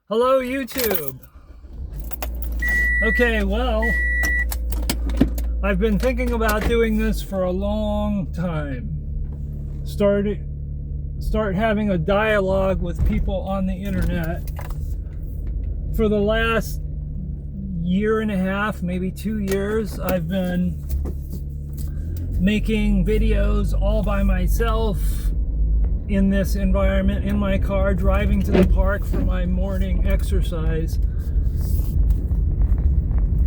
Hello, YouTube. Okay, well, I've been thinking about doing this for a long time. Start having a dialogue with people on the internet. For the last year and a half, maybe 2 years, I've been making videos all by myself in this environment, in my car, driving to the park for my morning exercise.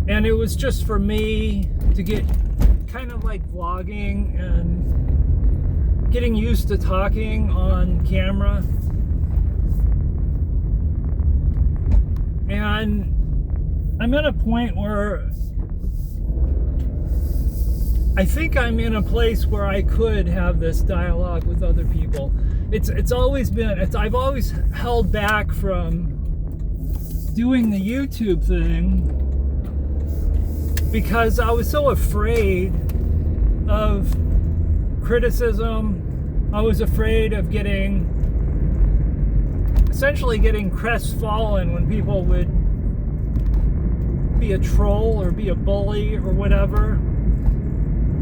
And it was just for me to get kind of like vlogging and getting used to talking on camera. And I'm at a point where I think I'm in a place where I could have this dialogue with other people. It's always been, I've always held back from doing the YouTube thing because I was so afraid of criticism. I was afraid of essentially getting crestfallen when people would be a troll or be a bully or whatever.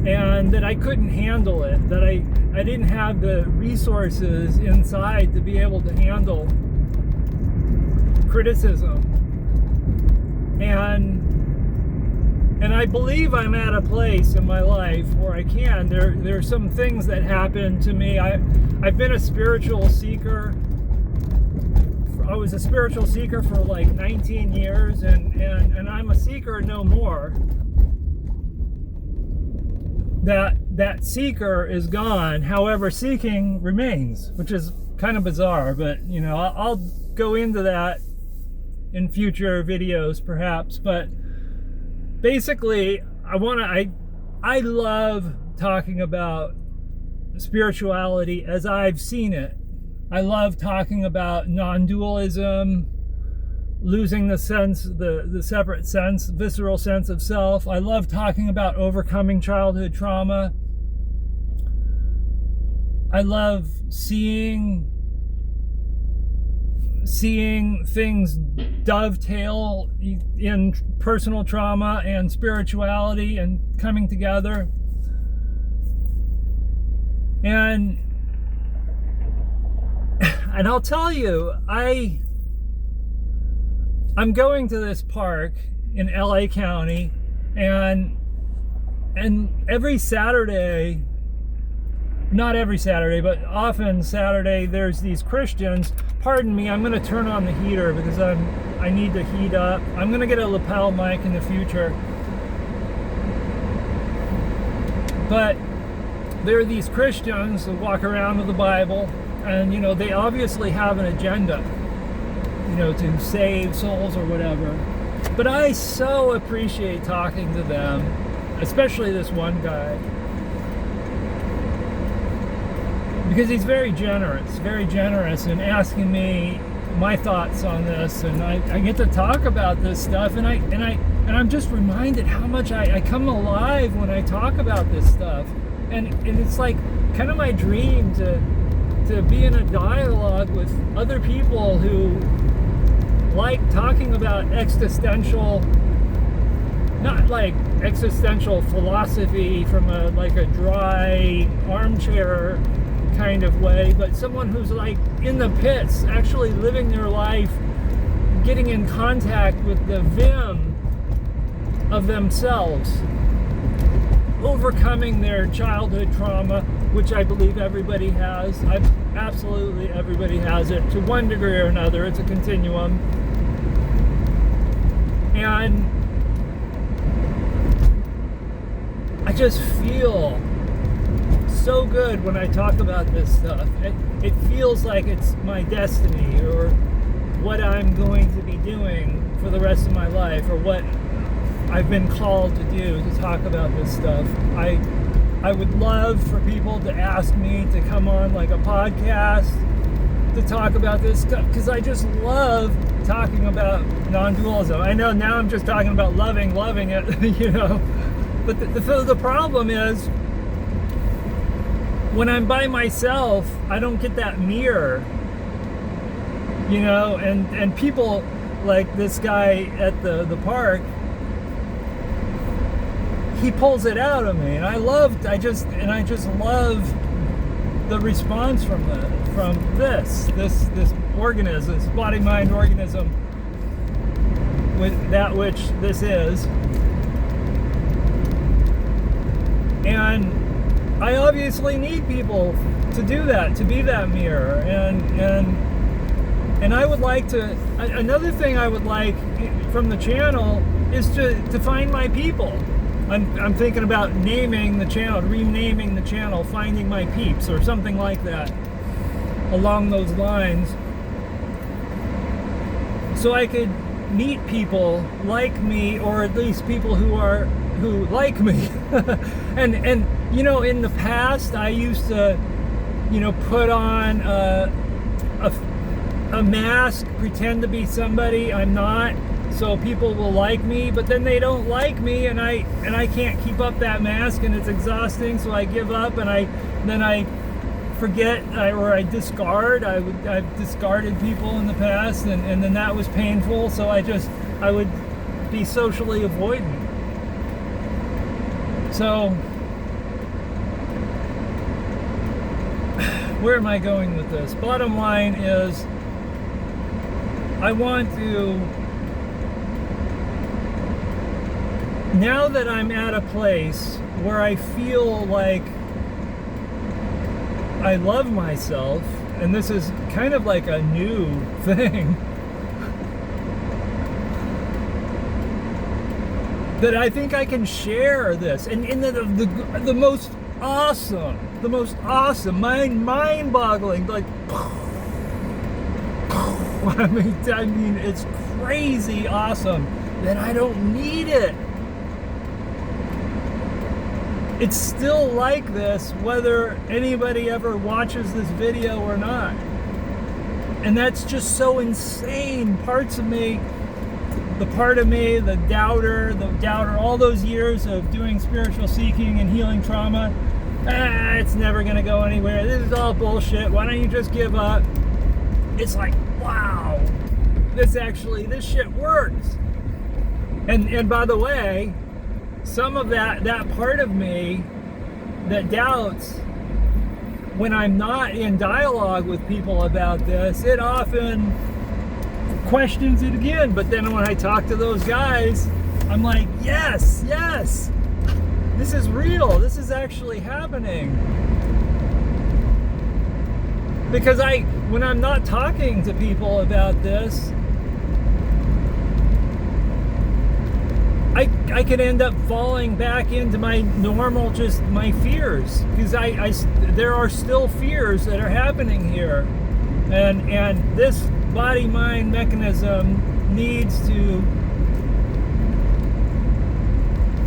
And that I couldn't handle it, that I didn't have the resources inside to be able to handle criticism. And I believe I'm at a place in my life where I can. There are some things that happen to me. I've been a spiritual seeker. I was a spiritual seeker for like 19 years, and I'm a seeker no more. That seeker is gone. However, seeking remains, which is kind of bizarre, but you know, I'll go into that in future videos perhaps. But basically, I love talking about spirituality as I've seen it. I love talking about non-dualism, losing the sense, the separate sense, visceral sense of self. I love talking about overcoming childhood trauma. I love seeing things dovetail in personal trauma and spirituality and coming together. And I'll tell you, I'm going to this park in LA County, and every Saturday, not every Saturday, but often Saturday, there's these Christians. Pardon me, I'm going to turn on the heater because I need to heat up. I'm going to get a lapel mic in the future. But there are these Christians that walk around with the Bible, and you know, they obviously have an agenda, you know, to save souls or whatever. But I so appreciate talking to them, especially this one guy, because he's very generous in asking me my thoughts on this, and I get to talk about this stuff, and I'm just reminded how much I come alive when I talk about this stuff, and it's like kind of my dream to be in a dialogue with other people who like talking about existential, not like existential philosophy from a dry armchair kind of way, but someone who's like in the pits, actually living their life, getting in contact with the vim of themselves, overcoming their childhood trauma, which I believe everybody has. Absolutely everybody has it to one degree or another. It's a continuum. And I just feel so good when I talk about this stuff. It feels like it's my destiny, or what I'm going to be doing for the rest of my life, or what I've been called to do, to talk about this stuff. I would love for people to ask me to come on like a podcast to talk about this stuff, because I just love talking about non-dualism. I know now I'm just talking about loving it, you know, but the problem is, when I'm by myself, I don't get that mirror you know, and people like this guy at the park, he pulls it out of me, and I just love the response from this organism, this body mind organism, with that which this is. And I obviously need people to do that, to be that mirror, and I would like to. Another thing I would like from the channel is to find my people. I'm thinking about naming the channel, renaming the channel, finding my peeps, or something like that, along those lines, so I could meet people like me, or at least people who like me. and you know, in the past I used to, you know, put on a mask, pretend to be somebody I'm not, so people will like me, but then they don't like me, and I can't keep up that mask, and it's exhausting, so I give up, and then I forget, or I discard. I've discarded people in the past, and then that was painful, so I would be socially avoidant. So where am I going with this? Bottom line is, I want to, now that I'm at a place where I feel like I love myself, and this is kind of like a new thing, that I think I can share this, and in the most awesome, mind-boggling, like, I mean, it's crazy awesome that I don't need it. It's still like this whether anybody ever watches this video or not. And that's just so insane. Parts of me, the part of me, the doubter, all those years of doing spiritual seeking and healing trauma, it's never gonna go anywhere. This is all bullshit. Why don't you just give up? It's like, wow, this shit works. And by the way, some of that part of me that doubts, when I'm not in dialogue with people about this, it often questions it again. But then when I talk to those guys, I'm like, yes, this is real. This is actually happening. Because when I'm not talking to people about this, I could end up falling back into my normal, just my fears, because there are still fears that are happening here, and this body-mind mechanism needs to.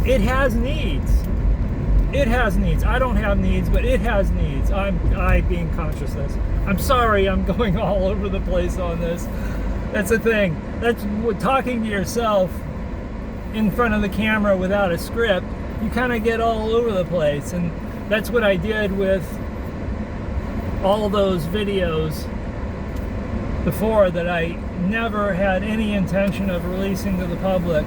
It has needs. It has needs. I don't have needs, but it has needs. I being consciousness. I'm sorry, I'm going all over the place on this. That's the thing. That's what talking to yourself in front of the camera without a script, you kind of get all over the place, and that's what I did with all those videos before that I never had any intention of releasing to the public.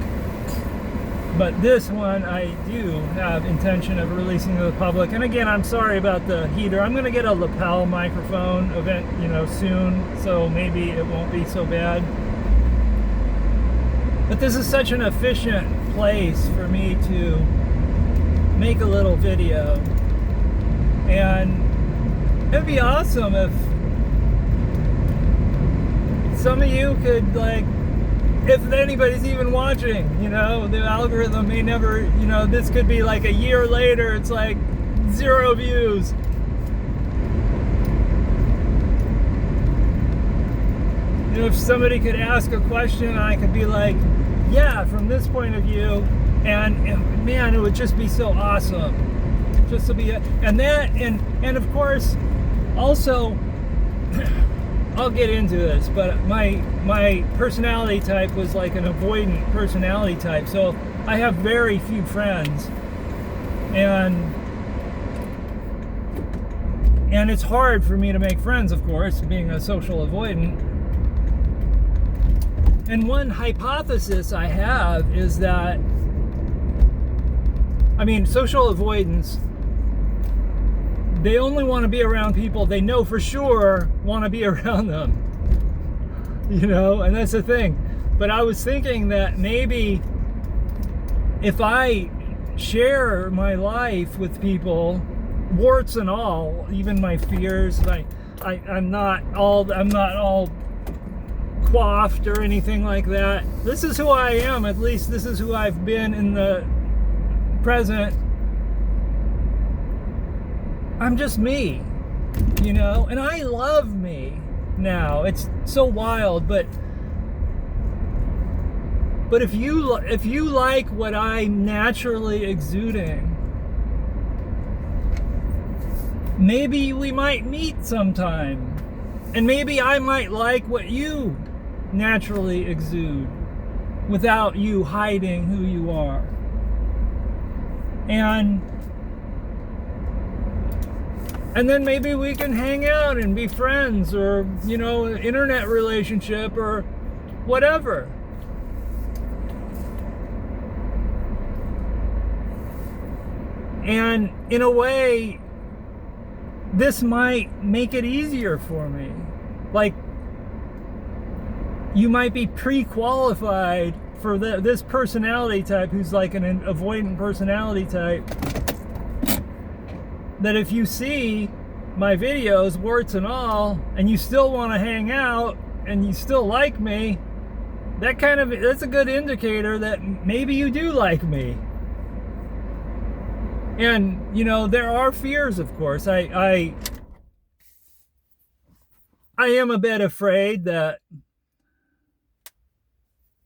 But this one I do have intention of releasing to the public. And again, I'm sorry about the heater. I'm going to get a lapel microphone soon, so maybe it won't be so bad. But this is such an efficient place for me to make a little video. And it'd be awesome if some of you could, if anybody's even watching, the algorithm may never, this could be like a year later, it's like 0 views. If somebody could ask a question, I could be like, yeah, from this point of view, and man, it would just be so awesome. Just to be, and of course, also, I'll get into this, but my personality type was like an avoidant personality type, so I have very few friends, and it's hard for me to make friends, of course, being a social avoidant. And one hypothesis I have is that, I mean, social avoidance, they only want to be around people they know for sure want to be around them. You know, and that's the thing. But I was thinking that maybe if I share my life with people, warts and all, even my fears, I'm not all coiffed or anything like that. This is who I am. At least this is who I've been in the present. I'm just me, you know, and I love me now. It's so wild, but if you like what I'm naturally exuding, maybe we might meet sometime, and maybe I might like what you naturally exude without you hiding who you are. And then maybe we can hang out and be friends, or, you know, internet relationship or whatever. And in a way, this might make it easier for me. Like, you might be pre-qualified for this personality type, who's like an avoidant personality type, that if you see my videos, warts and all, and you still want to hang out and you still like me, that's a good indicator that maybe you do like me. And, you know, there are fears, of course. I am a bit afraid that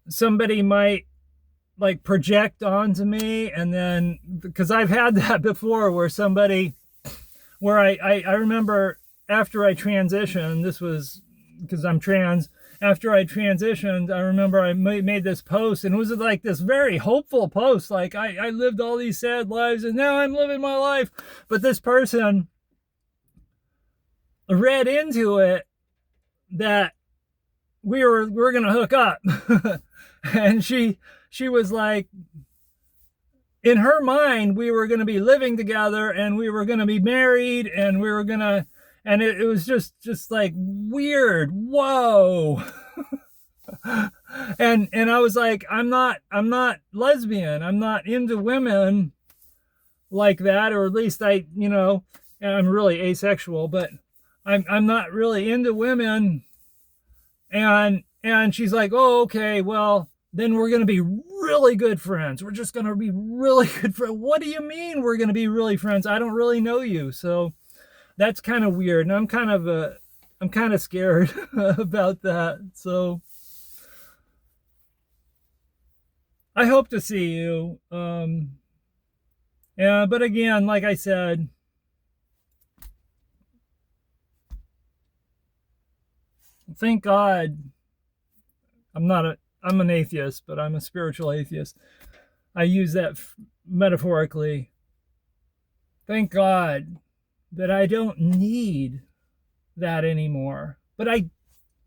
somebody might like project onto me, and then, because I've had that before, where I remember after I transitioned, this was because I'm trans, after I transitioned, I remember I made this post, and it was like this very hopeful post, like I lived all these sad lives and now I'm living my life. But this person read into it that we're gonna hook up. And she was like, in her mind, we were going to be living together and we were going to be married, and we were going to, and it was just like weird. Whoa. and I was like, I'm not lesbian. I'm not into women like that, or at least I'm really asexual, but I'm not really into women. And she's like, oh, okay, well, then we're going to be really good friends. We're just going to be really good friends. What do you mean we're going to be really friends? I don't really know you. So that's kind of weird. And I'm kind of scared about that. So I hope to see you. Yeah, but again, like I said, thank God I'm an atheist, but I'm a spiritual atheist. I use that metaphorically. Thank God that I don't need that anymore. But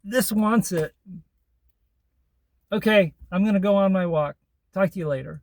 this wants it. Okay, I'm going to go on my walk. Talk to you later.